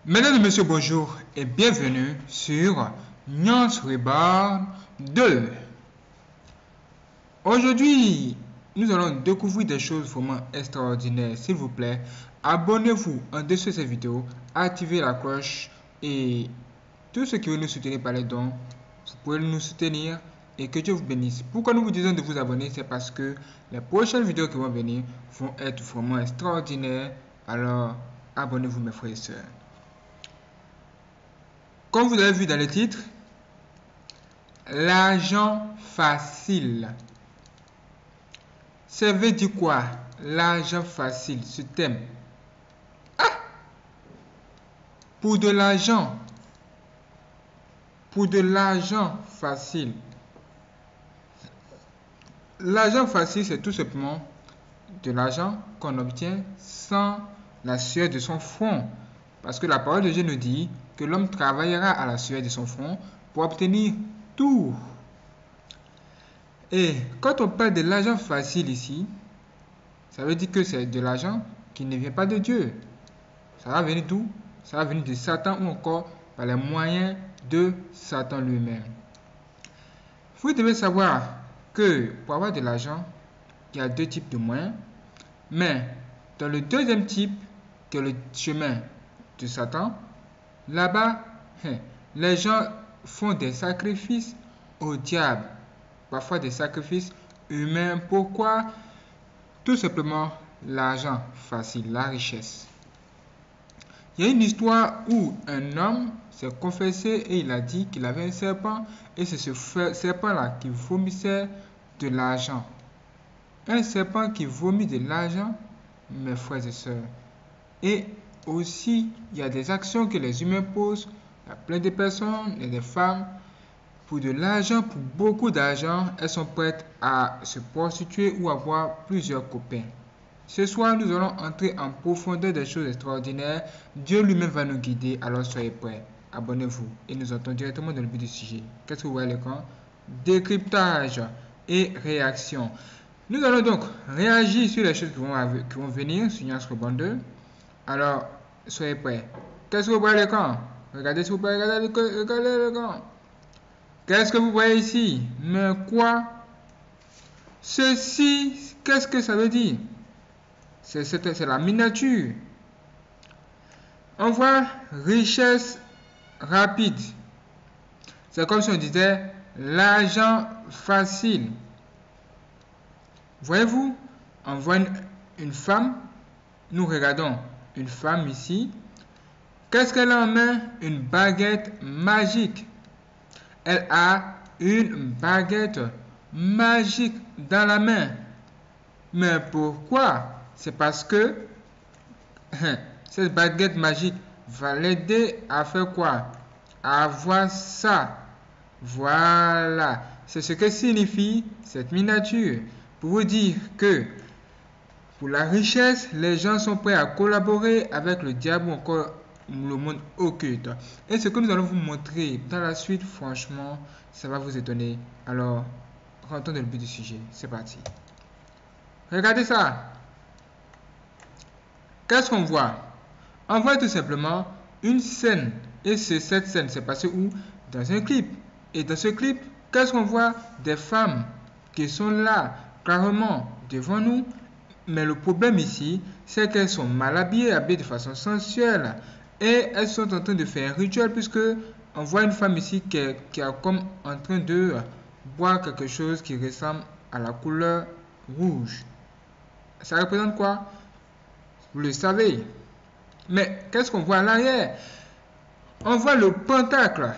Mesdames et messieurs, bonjour et bienvenue sur Nuance Reborn 2. Aujourd'hui, nous allons découvrir des choses vraiment extraordinaires. S'il vous plaît, abonnez-vous en dessous de cette vidéo, activez la cloche et tous ceux qui veulent nous soutenir par les dons, vous pouvez nous soutenir et que Dieu vous bénisse. Pourquoi nous vous disons de vous abonner? C'est parce que les prochaines vidéos qui vont venir vont être vraiment extraordinaires. Alors, abonnez-vous mes frères et sœurs. Comme vous avez vu dans le titre, l'argent facile. Ça veut dire quoi? L'argent facile, ce thème. Pour de l'argent. Pour de l'argent facile. L'argent facile, c'est tout simplement de l'argent qu'on obtient sans la sueur de son front. Parce que la parole de Dieu nous dit que l'homme travaillera à la sueur de son front pour obtenir tout. Et quand on parle de l'argent facile ici, ça veut dire que c'est de l'argent qui ne vient pas de Dieu. Ça va venir d'où? Ça va venir de Satan ou encore par les moyens de Satan lui-même. Vous devez savoir que pour avoir de l'argent, il y a deux types de moyens. Mais dans le deuxième type, que le chemin de Satan, là-bas, les gens font des sacrifices au diable. Parfois des sacrifices humains. Pourquoi? Tout simplement l'argent facile, la richesse. Il y a une histoire où un homme s'est confessé et il a dit qu'il avait un serpent et c'est ce serpent-là qui vomissait de l'argent. Un serpent qui vomit de l'argent, mes frères et sœurs. Et aussi, il y a des actions que les humains posent. Il y a plein de personnes et des femmes. Pour de l'argent, pour beaucoup d'argent, elles sont prêtes à se prostituer ou avoir plusieurs copains. Ce soir, nous allons entrer en profondeur des choses extraordinaires. Dieu lui-même va nous guider, alors soyez prêts. Abonnez-vous et nous entrons directement dans le but du sujet. Qu'est-ce que vous voyez à l'écran? Décryptage et réaction. Nous allons donc réagir sur les choses qui vont venir sur Nuance Reborn 2. Alors, soyez prêts. Qu'est-ce que vous voyez à l'écran? Regardez s'il vous plaît, regardez l'écran. Qu'est-ce que vous voyez ici? Mais quoi? Ceci, qu'est-ce que ça veut dire? C'est la miniature. On voit richesse rapide. C'est comme si on disait l'argent facile. Voyez-vous? On voit une femme. Nous regardons une femme ici. Qu'est-ce qu'elle a en main? Une baguette magique. Elle a une baguette magique dans la main. Mais pourquoi? C'est parce que cette baguette magique va l'aider à faire quoi? À avoir ça. Voilà. C'est ce que signifie cette miniature. Pour vous dire que pour la richesse, les gens sont prêts à collaborer avec le diable ou encore le monde occulte. Et ce que nous allons vous montrer dans la suite, franchement, ça va vous étonner. Alors, rentrons dans le but du sujet. C'est parti. Regardez ça. Qu'est-ce qu'on voit? On voit tout simplement une scène. Et cette scène s'est passée où? Dans un clip. Et dans ce clip, qu'est-ce qu'on voit? Des femmes qui sont là, carrément, devant nous. Mais le problème ici, c'est qu'elles sont mal habillées, habillées de façon sensuelle. Et elles sont en train de faire un rituel puisque on voit une femme ici qui est comme en train de boire quelque chose qui ressemble à la couleur rouge. Ça représente quoi? Vous le savez. Mais qu'est-ce qu'on voit à l'arrière? On voit le pentacle.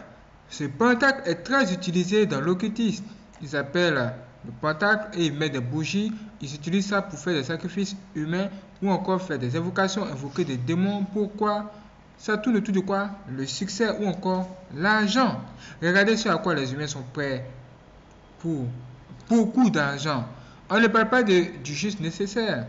Ce pentacle est très utilisé dans l'occultisme. Ils appellent le pentacle et ils mettent des bougies. Ils utilisent ça pour faire des sacrifices humains ou encore faire des invocations, invoquer des démons. Pourquoi? Ça tourne autour de quoi? Le succès ou encore l'argent. Regardez ce à quoi les humains sont prêts pour beaucoup d'argent. On ne parle pas du juste nécessaire.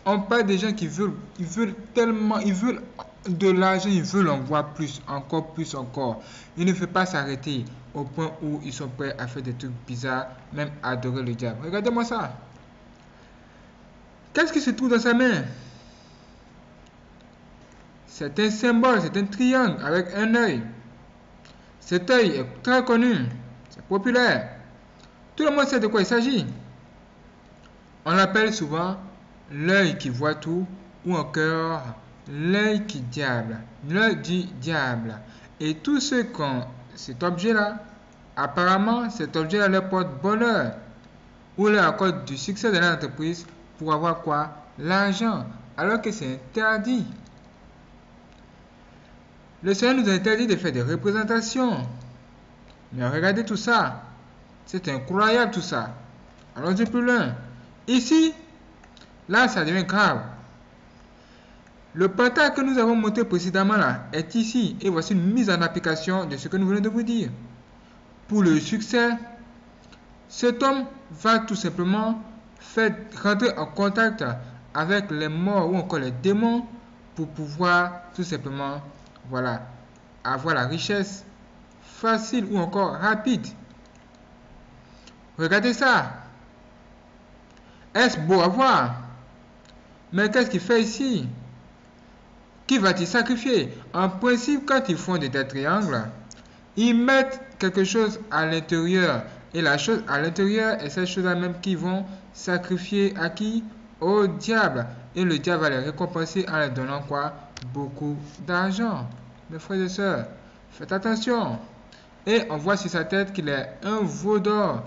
On parle des gens qui veulent tellement, ils veulent de l'argent, ils veulent en voir plus, encore. Ils ne veulent pas s'arrêter au point où ils sont prêts à faire des trucs bizarres, même à adorer le diable. Regardez-moi ça. Qu'est-ce qui se trouve dans sa main? C'est un symbole, c'est un triangle avec un œil. Cet œil est très connu, c'est populaire. Tout le monde sait de quoi il s'agit. On l'appelle souvent l'œil qui voit tout ou encore l'œil qui diable, l'œil du diable. Et tous ceux qui ont cet objet-là, apparemment, cet objet-là leur porte bonheur ou leur accorde du succès de l'entreprise pour avoir quoi? L'argent, alors que c'est interdit. Le Seigneur nous interdit de faire des représentations. Mais regardez tout ça. C'est incroyable tout ça. Allons-y plus loin. Ici, là, ça devient grave. Le portail que nous avons monté précédemment là est ici. Et voici une mise en application de ce que nous venons de vous dire. Pour le succès, cet homme va tout simplement faire rentrer en contact avec les morts ou encore les démons pour pouvoir tout simplement, voilà, avoir la richesse facile ou encore rapide. Regardez ça. Est-ce beau à voir? Mais qu'est-ce qu'il fait ici? Qui va-t-il sacrifier? En principe, quand ils font des triangles, ils mettent quelque chose à l'intérieur. Et la chose à l'intérieur est cette chose-là même qu'ils vont sacrifier à qui? Au diable. Et le diable va les récompenser en leur donnant quoi? Beaucoup d'argent. Mes frères et sœurs, faites attention. Et on voit sur sa tête qu'il est un veau d'or.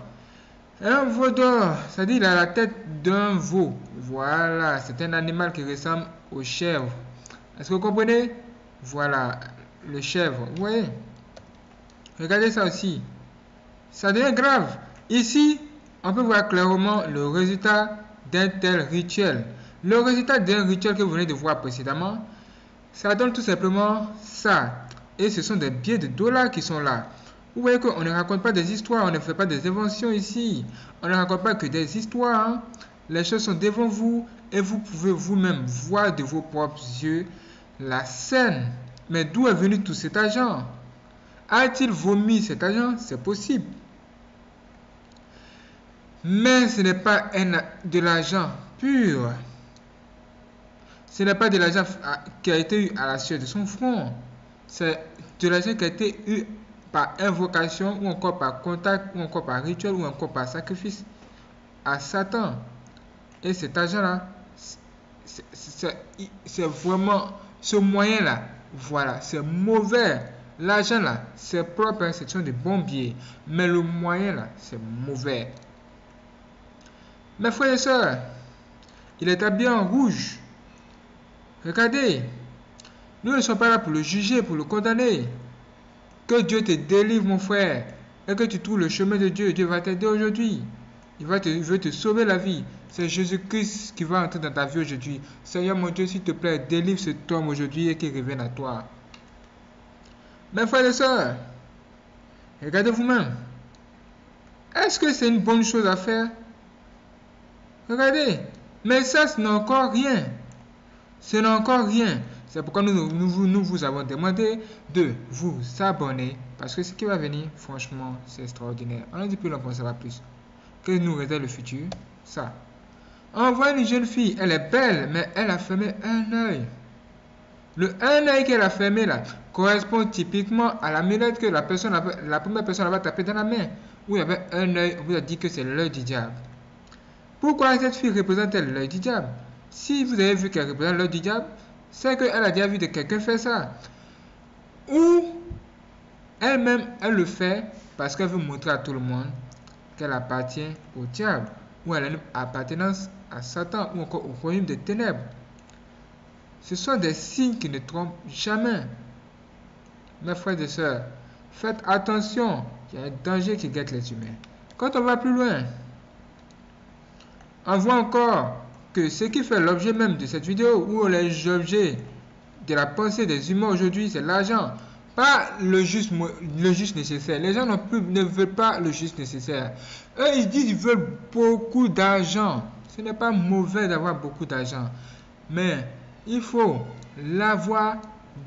Un veau d'or, c'est-à-dire qu'il a la tête d'un veau. Voilà, c'est un animal qui ressemble aux chèvres. Est-ce que vous comprenez? Voilà, le chèvre. Vous voyez? Regardez ça aussi. Ça devient grave. Ici, on peut voir clairement le résultat d'un tel rituel. Le résultat d'un rituel que vous venez de voir précédemment, ça donne tout simplement ça. Et ce sont des billets de dollars qui sont là. Vous voyez qu'on ne raconte pas des histoires, on ne fait pas des inventions ici. On ne raconte pas que des histoires. Hein. Les choses sont devant vous et vous pouvez vous-même voir de vos propres yeux la scène. Mais d'où est venu tout cet argent? A-t-il vomi cet argent? C'est possible. Mais ce n'est pas de l'argent pur. Ce n'est pas de l'argent qui a été eu à la sueur de son front. C'est de l'argent qui a été eu par invocation ou encore par contact ou encore par rituel ou encore par sacrifice à Satan. Et cet argent-là, c'est vraiment ce moyen-là. Voilà, c'est mauvais. L'argent-là, c'est propre, hein, ce sont des bons billets. Mais le moyen-là, c'est mauvais. Mes frères et sœurs, il est habillé en rouge. Regardez, nous ne sommes pas là pour le juger, pour le condamner. Que Dieu te délivre, mon frère, et que tu trouves le chemin de Dieu. Dieu va t'aider aujourd'hui. Il veut te sauver la vie. C'est Jésus-Christ qui va entrer dans ta vie aujourd'hui. Seigneur mon Dieu, s'il te plaît, délivre cet homme aujourd'hui et qu'il revienne à toi. Mes frères et sœurs, regardez vous-même. Est-ce que c'est une bonne chose à faire? Regardez, mais ça, ce n'est encore rien. Ce n'est encore rien. C'est pourquoi nous vous avons demandé de vous abonner. Parce que ce qui va venir, franchement, c'est extraordinaire. On ne dit plus longtemps, ça va plus. Que nous réserve le futur? Ça. On voit une jeune fille, elle est belle, mais elle a fermé un œil. Le un œil qu'elle a fermé là correspond typiquement à l'amulette que la première personne va taper dans la main. Où il y avait un œil, on vous a dit que c'est l'œil du diable. Pourquoi cette fille représente-t-elle l'œil du diable? Si vous avez vu qu'elle représente l'œil du diable, c'est qu'elle a déjà vu de quelqu'un faire ça. Ou elle-même, elle le fait parce qu'elle veut montrer à tout le monde qu'elle appartient au diable. Ou elle a une appartenance à Satan ou encore au royaume des ténèbres. Ce sont des signes qui ne trompent jamais. Mes frères et sœurs, faites attention, il y a un danger qui guette les humains. Quand on va plus loin, on voit encore que ce qui fait l'objet même de cette vidéo, ou les objets de la pensée des humains aujourd'hui, c'est l'argent. Pas le juste nécessaire. Les gens ne veulent pas le juste nécessaire. Eux, ils disent qu'ils veulent beaucoup d'argent. Ce n'est pas mauvais d'avoir beaucoup d'argent. Mais il faut l'avoir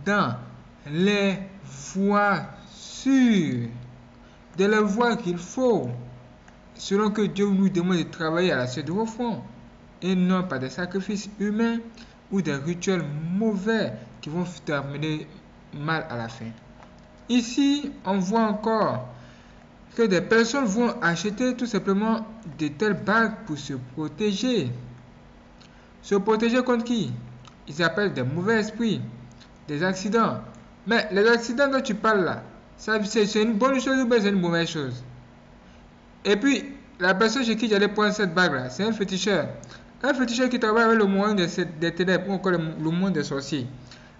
dans les voies sûres. De les voies qu'il faut. Selon que Dieu nous demande de travailler à la suite de vos fonds. Et non pas des sacrifices humains. ou des rituels mauvais qui vont terminer mal à la fin. Ici, on voit encore que des personnes vont acheter tout simplement de telles bagues pour se protéger. Se protéger contre qui? Ils appellent des mauvais esprits, des accidents. Mais les accidents dont tu parles là, c'est une bonne chose ou bien c'est une mauvaise chose? Et puis, la personne chez qui j'allais prendre cette bague là, c'est un féticheur. Un féticheur qui travaille avec le monde des ténèbres ou encore le monde des sorciers.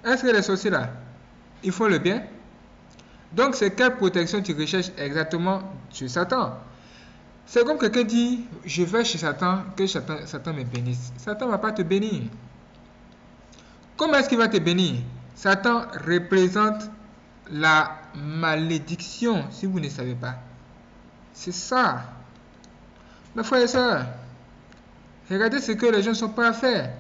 Est-ce que les sorciers là, ils font le bien? Donc, c'est quelle protection tu recherches exactement chez Satan? C'est comme quelqu'un dit, je vais chez Satan, que Satan me bénisse. Satan ne va pas te bénir. Comment est-ce qu'il va te bénir? Satan représente la malédiction, si vous ne savez pas. C'est ça. Mes frères et sœurs, regardez ce que les gens sont prêts à faire.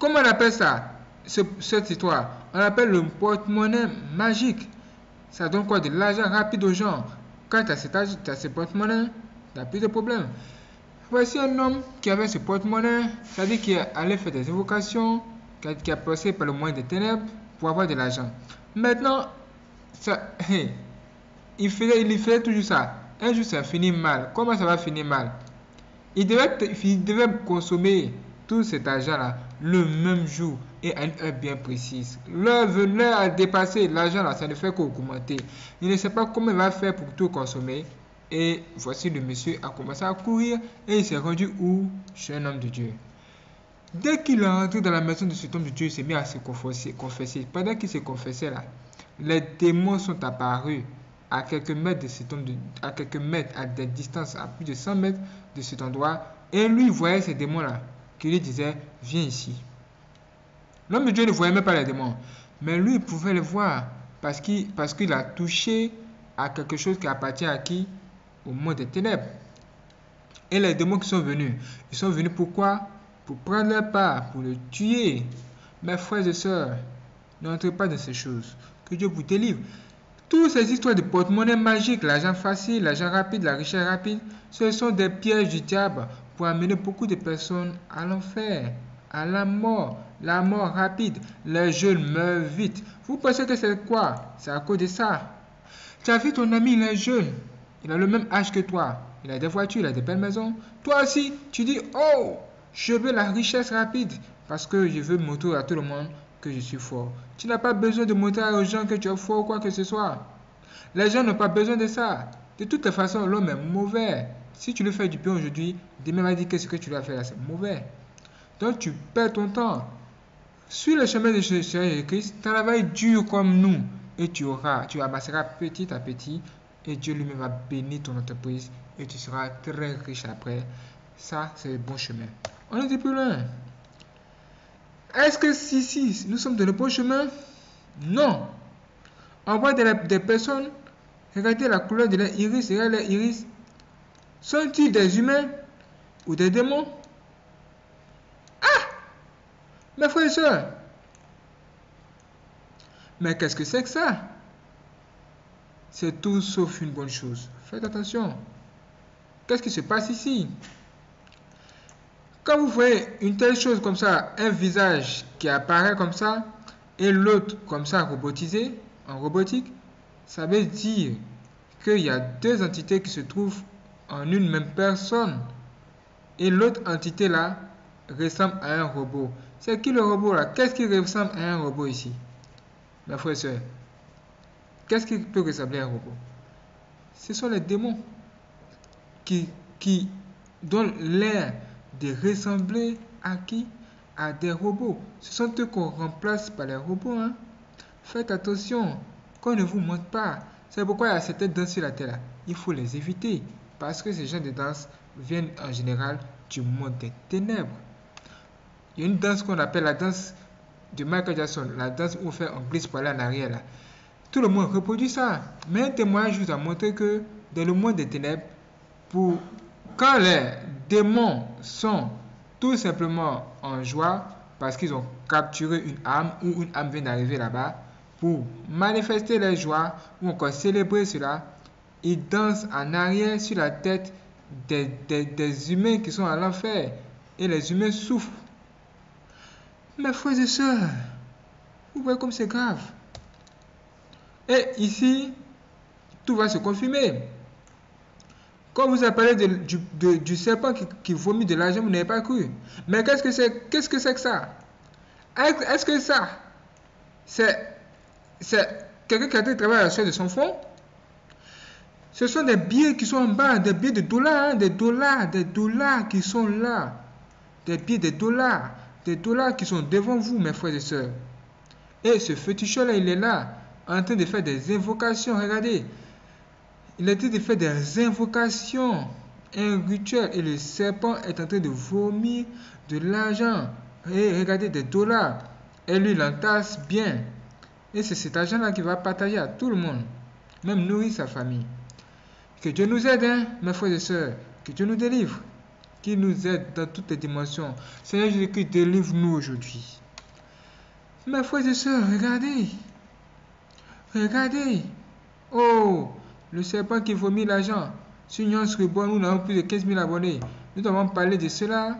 Comment on appelle ça, cette histoire? On appelle le porte-monnaie magique. Ça donne quoi? De l'argent rapide aux gens. Quand tu as ce porte-monnaie, tu n'as plus de problème. Voici un homme qui avait ce porte-monnaie, c'est-à-dire qu'il allait faire des invocations, qui a passé par le moyen des ténèbres pour avoir de l'argent. Maintenant, il faisait toujours ça. Un jour, ça finit mal. Comment ça va finir mal? Il devait consommer tout cet argent-là le même jour et à une heure bien précise. L'heure a dépassé, l'argent là, ça ne fait qu'augmenter. Il ne sait pas comment il va faire pour tout consommer. Et voici le monsieur a commencé à courir et il s'est rendu où? Chez un homme de Dieu. Dès qu'il est rentré dans la maison de cet homme de Dieu, il s'est mis à se confesser. Pendant qu'il se confessait là, les démons sont apparus à quelques mètres de cet homme, à quelques mètres, à des distances, à plus de 100 mètres de cet endroit. Et lui voyait ces démons-là, qui lui disaient, viens ici. L'homme de Dieu ne voyait même pas les démons, mais lui il pouvait les voir parce qu'il a touché à quelque chose qui appartient à qui? Au monde des ténèbres. Et les démons qui sont venus, ils sont venus pourquoi? Pour prendre leur part, pour le tuer. Mes frères et sœurs, n'entrez pas dans ces choses. Que Dieu vous délivre. Toutes ces histoires de porte-monnaie magique, l'argent facile, l'argent rapide, la richesse rapide, ce sont des pièges du diable pour amener beaucoup de personnes à l'enfer, à la mort rapide. Les jeunes meurent vite. Vous pensez que c'est quoi? C'est à cause de ça. Tu as vu ton ami, il est jeune. Il a le même âge que toi. Il a des voitures, il a des belles maisons. Toi aussi, tu dis, oh, je veux la richesse rapide parce que je veux montrer à tout le monde que je suis fort. Tu n'as pas besoin de montrer aux gens que tu es fort ou quoi que ce soit. Les gens n'ont pas besoin de ça. De toute façon, l'homme est mauvais. Si tu lui fais du bien aujourd'hui, demain va dire que ce que tu lui as fait là, c'est mauvais. Donc tu perds ton temps. Sur le chemin de Jésus-Christ, travaille dur comme nous et tu amasseras petit à petit et Dieu lui-même va bénir ton entreprise et tu seras très riche après. Ça, c'est le bon chemin. On est plus loin. Est-ce que si nous sommes dans le bon chemin? Non. On voit des personnes, regardez la couleur de leur iris, regardez leur iris. Sont-ils des humains ou des démons? Mes frères et sœurs, mais qu'est-ce que c'est que ça? C'est tout sauf une bonne chose. Faites attention. Qu'est-ce qui se passe ici? Quand vous voyez une telle chose comme ça, un visage qui apparaît comme ça, et l'autre comme ça robotisé, en robotique, ça veut dire qu'il y a deux entités qui se trouvent en une même personne. Et l'autre entité là ressemble à un robot. C'est qui le robot là? Qu'est-ce qui ressemble à un robot ici? Mes frères et sœurs, qu'est-ce qui peut ressembler à un robot? Ce sont les démons qui donnent l'air de ressembler à qui? À des robots. Ce sont eux qu'on remplace par les robots. Hein? Faites attention, qu'on ne vous montre pas. C'est pourquoi il y a certaines danses sur la terre. Il faut les éviter. Parce que ces gens de danse viennent en général du monde des ténèbres. Il y a une danse qu'on appelle la danse de Michael Jackson. La danse où on fait un glisse pour aller en arrière. Là. Tout le monde reproduit ça. Mais un témoignage vous a montré que dans le monde des ténèbres, quand les démons sont tout simplement en joie parce qu'ils ont capturé une âme ou une âme vient d'arriver là-bas, pour manifester leur joie ou encore célébrer cela, ils dansent en arrière sur la tête des humains qui sont à l'enfer et les humains souffrent. Mes frères et sœurs, vous voyez comme c'est grave. Et ici, tout va se confirmer. Quand vous avez parlé du serpent qui vomit de l'argent, vous n'avez pas cru. Mais qu'est-ce que c'est que ça? Est-ce que ça, c'est quelqu'un qui a travaillé à la suite de son front? Ce sont des billets qui sont en bas, des billets de dollars, des dollars qui sont là. Des billets de dollars qui sont devant vous, mes frères et sœurs. Et ce féticheur-là, il est là, en train de faire des invocations. Regardez, il est en train de faire des invocations, un rituel, et le serpent est en train de vomir de l'argent. Et regardez, des dollars. Et lui, il entasse bien. Et c'est cet argent-là qu'il va partager à tout le monde, même nourrir sa famille. Que Dieu nous aide, hein, mes frères et sœurs. Que Dieu nous délivre. Qu'il nous aide dans toutes les dimensions. Seigneur Jésus-Christ, délivre-nous aujourd'hui. Mes frères et sœurs, regardez. Regardez. Oh, le serpent qui vomit l'argent. Sur Nuance Reborn, nous avons plus de 15 000 abonnés. Nous avons parlé de cela.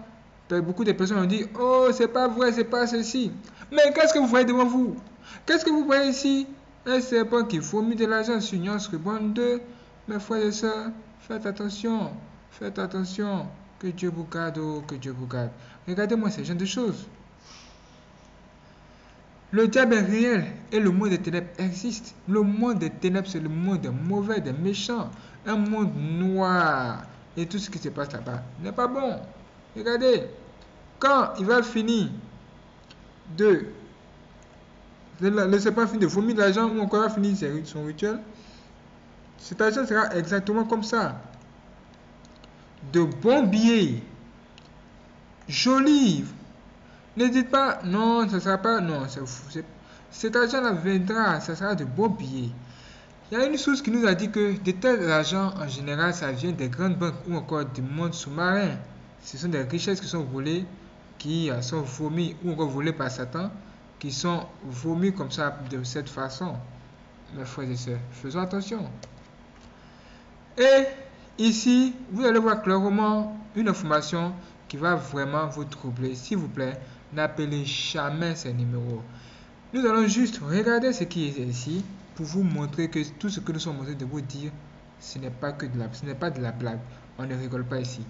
Beaucoup de personnes ont dit, oh, c'est pas vrai, c'est pas ceci. Mais qu'est-ce que vous voyez devant vous? Qu'est-ce que vous voyez ici? Un serpent qui vomit de l'argent sur Nuance Reborn 2. Mes frères et sœurs, faites attention. Faites attention. Que Dieu vous garde, oh, que Dieu vous garde. Regardez-moi ces genre de choses. Le diable est réel et le monde des ténèbres existe. Le monde des ténèbres, c'est le monde des mauvais, des méchants. Un monde noir. Et tout ce qui se passe là-bas n'est pas bon. Regardez. Quand il va finir le serpent finit de vomir l'argent ou encore va finir son rituel, cet argent sera exactement comme ça. De bons billets. Jolis. Ne dites pas, non, ça ne sera pas, non, c'est fou. Cet argent-là viendra, ça sera de bons billets. Il y a une source qui nous a dit que de tels argent, en général, ça vient des grandes banques ou encore du monde sous-marin. Ce sont des richesses qui sont volées, qui sont vomies ou encore volées par Satan, qui sont vomies comme ça, de cette façon. Mes frères et sœurs, faisons attention. Et ici, vous allez voir clairement une information qui va vraiment vous troubler. S'il vous plaît, n'appelez jamais ces numéros. Nous allons juste regarder ce qui est ici pour vous montrer que tout ce que nous sommes en train de vous dire, ce n'est pas de la blague. On ne rigole pas ici.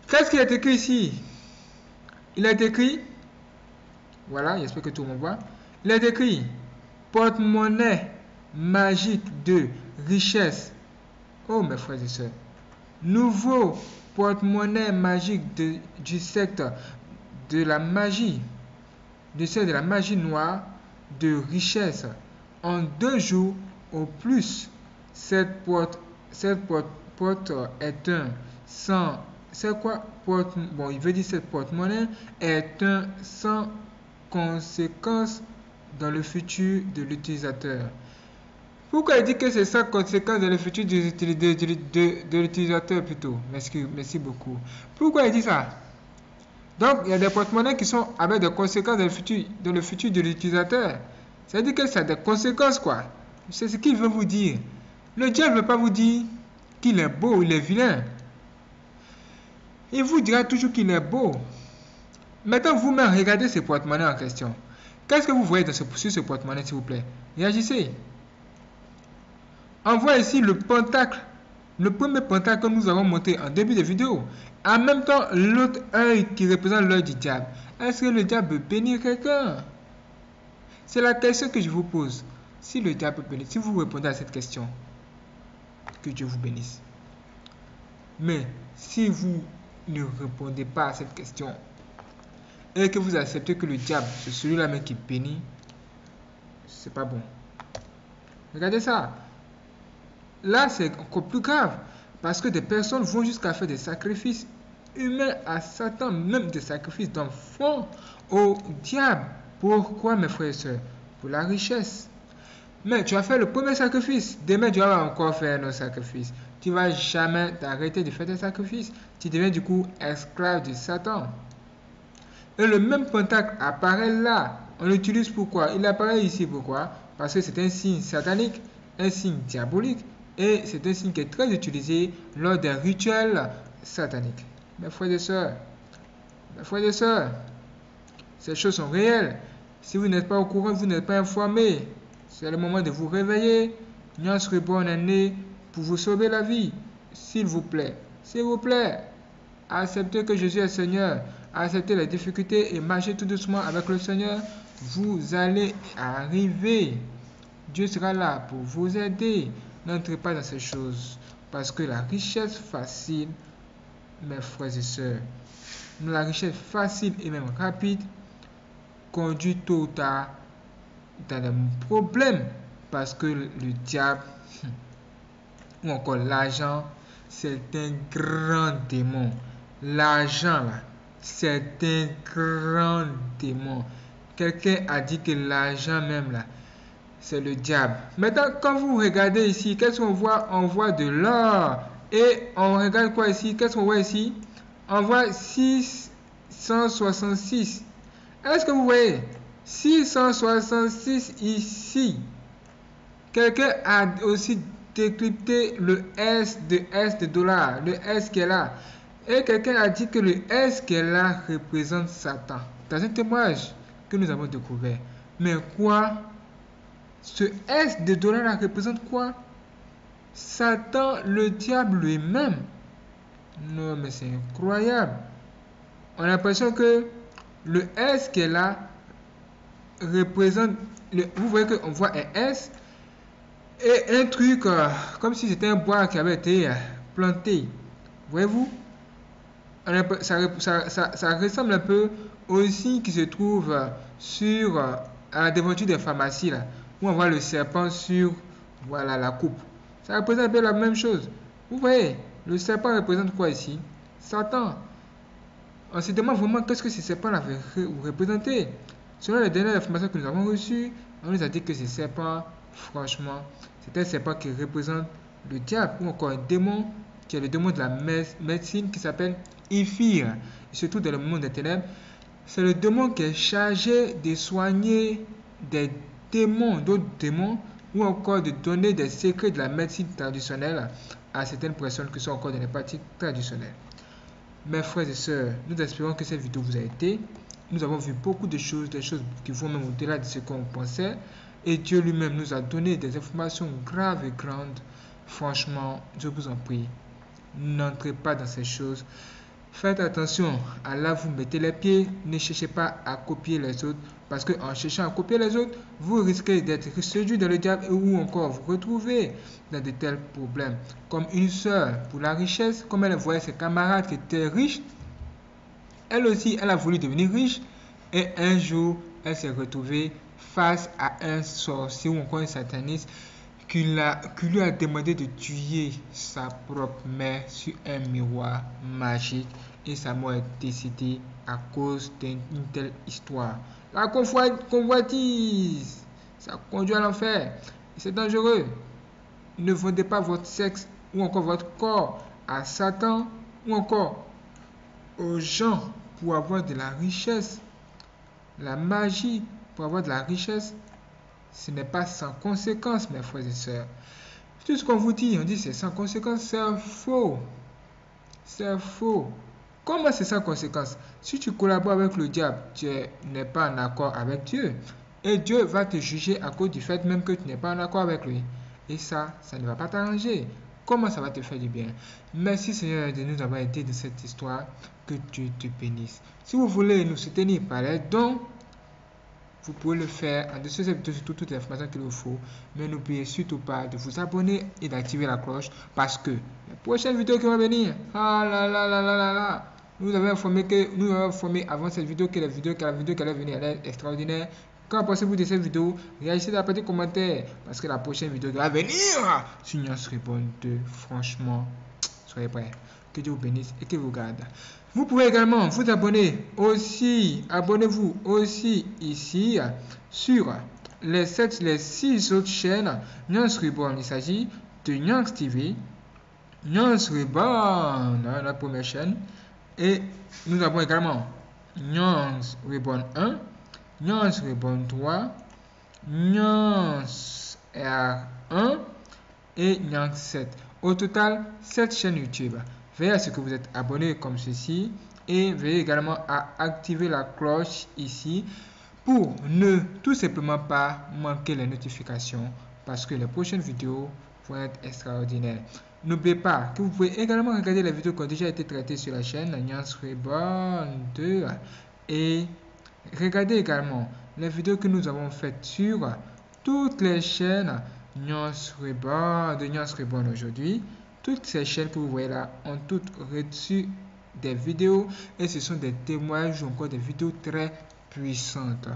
Qu'est-ce qu'il est écrit ici? Il est écrit, voilà, j'espère que tout le monde voit. Il est écrit porte-monnaie magique de richesse. Oh mes frères et sœurs, nouveau porte-monnaie magique du secteur de la magie, de la magie noire de richesse. En 2 jours au plus, cette porte est un sans. C'est quoi porte? Bon, il veut dire cette porte-monnaie est un sans conséquence dans le futur de l'utilisateur. Pourquoi il dit que c'est sans conséquence dans le futur de l'utilisateur plutôt? Merci beaucoup. Pourquoi il dit ça? Donc, il y a des porte-monnaies qui sont avec des conséquences dans le futur de l'utilisateur. Ça veut dire que ça a des conséquences, quoi. C'est ce qu'il veut vous dire. Le diable ne veut pas vous dire qu'il est beau, il est vilain. Il vous dira toujours qu'il est beau. Maintenant, vous-même, regardez ce porte-monnaie en question. Qu'est-ce que vous voyez sur ce porte-monnaie, s'il vous plaît? Réagissez. On voit ici le pentacle. Le premier pentacle que nous avons monté en début de vidéo. En même temps, l'autre œil qui représente l'œil du diable. Est-ce que le diable peut bénir quelqu'un? C'est la question que je vous pose. Si le diable peut bénir, si vous répondez à cette question, que Dieu vous bénisse. Mais si vous ne répondez pas à cette question et que vous acceptez que le diable, c'est celui-là même qui bénit, c'est pas bon. Regardez ça. Là, c'est encore plus grave. Parce que des personnes vont jusqu'à faire des sacrifices humains à Satan, même des sacrifices d'enfants au diable. Pourquoi, mes frères et sœurs? Pour la richesse. Mais tu as fait le premier sacrifice. Demain, tu vas encore faire un autre sacrifice. Tu ne vas jamais t'arrêter de faire des sacrifices. Tu deviens du coup esclave de Satan. Et le même pentacle apparaît là. On l'utilise pourquoi? Il apparaît ici pourquoi? Parce que c'est un signe satanique, un signe diabolique. Et c'est un signe qui est très utilisé lors d'un rituel satanique. Mes frères et sœurs, Ces choses sont réelles. Si vous n'êtes pas au courant, vous n'êtes pas informé, c'est le moment de vous réveiller. Nyans Reborn est né pour vous sauver la vie. S'il vous plaît, acceptez que Jésus est Seigneur. Acceptez les difficultés et marchez tout doucement avec le Seigneur. Vous allez arriver. Dieu sera là pour vous aider. N'entrez pas dans ces choses. Parce que la richesse facile, mes frères et sœurs, la richesse facile et même rapide conduit tôt ou tard dans des problèmes. Parce que le diable ou encore l'argent, c'est un grand démon. L'argent, là, c'est un grand démon. Quelqu'un a dit que l'argent même, là, c'est le diable. Maintenant, quand vous regardez ici, qu'est-ce qu'on voit? On voit de l'or. Et on regarde quoi ici? Qu'est-ce qu'on voit ici? On voit 666. Est-ce que vous voyez? 666 ici. Quelqu'un a aussi décrypté le S de dollar, le S qui est là. Et quelqu'un a dit que le S qui est là représente Satan. Dans un témoignage que nous avons découvert. Mais quoi? Ce S de dollar là représente quoi? Satan, le diable lui-même. Non, mais c'est incroyable. On a l'impression que le S qui est là représente... vous voyez qu'on voit un S et un truc comme si c'était un bois qui avait été planté. Voyez-vous? Ça ressemble un peu aussi qui se trouve sur à la devanture des pharmacies là, où on voit le serpent sur voilà, la coupe. Ça représente un peu la même chose. Vous voyez, le serpent représente quoi ici? Satan. On se demande vraiment qu'est-ce que ce serpent avait représenté. Selon les dernières informations que nous avons reçues, on nous a dit que ce serpent, franchement, c'est un serpent qui représente le diable ou encore un démon qui est le démon de la médecine qui s'appelle Iphir. Surtout dans le monde des ténèbres, c'est le démon qui est chargé de soigner des démons, d'autres démons, ou encore de donner des secrets de la médecine traditionnelle à certaines personnes qui sont encore dans les pratiques traditionnelles. Mes frères et sœurs, nous espérons que cette vidéo vous a aidé. Nous avons vu beaucoup de choses, des choses qui vont même au-delà de ce qu'on pensait. Et Dieu lui-même nous a donné des informations graves et grandes. Franchement, je vous en prie, n'entrez pas dans ces choses. Faites attention à là où vous mettez les pieds. Ne cherchez pas à copier les autres. Parce qu'en cherchant à copier les autres, vous risquez d'être séduit dans le diable ou encore vous retrouver dans de tels problèmes. Comme une sœur pour la richesse, comme elle voyait ses camarades qui étaient riches, elle aussi, elle a voulu devenir riche. Et un jour, elle s'est retrouvée face à un sorcier ou encore un sataniste qui lui a demandé de tuer sa propre mère sur un miroir magique et sa mort est décédée à cause d'une telle histoire. La convoitise, ça conduit à l'enfer. C'est dangereux. Ne vendez pas votre sexe ou encore votre corps à Satan ou encore aux gens pour avoir de la richesse. La magie pour avoir de la richesse, ce n'est pas sans conséquence, mes frères et sœurs. Tout ce qu'on vous dit, on dit c'est sans conséquence, c'est faux. C'est faux. Comment c'est sans conséquence? Si tu collabores avec le diable, tu n'es pas en accord avec Dieu. Et Dieu va te juger à cause du fait même que tu n'es pas en accord avec lui. Et ça ne va pas t'arranger. Comment ça va te faire du bien? Merci Seigneur de nous avoir aidés de cette histoire. Que Dieu te bénisse. Si vous voulez nous soutenir par les dons, vous pouvez le faire en dessous de cette vidéo, surtout toutes les informations qu'il vous faut. Mais n'oubliez surtout pas de vous abonner et d'activer la cloche parce que la prochaine vidéo qui va venir, nous avons informé avant cette vidéo que la vidéo qui allait venir elle est extraordinaire. Qu'en pensez-vous de cette vidéo? Réagissez dans les petits commentaires parce que la prochaine vidéo qui va venir sur Nyans Reborn 2, franchement, soyez prêts. Que Dieu vous bénisse et que vous garde. Vous pouvez également vous abonner aussi, abonnez-vous aussi ici sur les 6 autres chaînes Nyans Reborn. Il s'agit de Nyans TV, Nyans Reborn, la première chaîne, et nous avons également Nyans Reborn 1, Nyans Reborn 3, Nyans R1 et Nyans 7. Au total, 7 chaînes YouTube. Veillez à ce que vous êtes abonné comme ceci Et veuillez également à activer la cloche ici pour ne tout simplement pas manquer les notifications parce que les prochaines vidéos vont être extraordinaires. N'oubliez pas que vous pouvez également regarder les vidéos qui ont déjà été traitées sur la chaîne Nuance Reborn 2 et regardez également les vidéos que nous avons faites sur toutes les chaînes Nuance Reborn, de Nuance Reborn aujourd'hui. Toutes ces chaînes que vous voyez là ont toutes reçu des vidéos et ce sont des témoignages ou encore des vidéos très puissantes.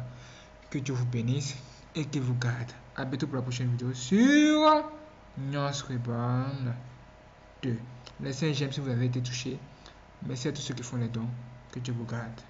Que Dieu vous bénisse et qu'il vous garde. A bientôt pour la prochaine vidéo sur Nuance Reborn 2. Laissez un j'aime si vous avez été touché. Merci à tous ceux qui font les dons. Que Dieu vous garde.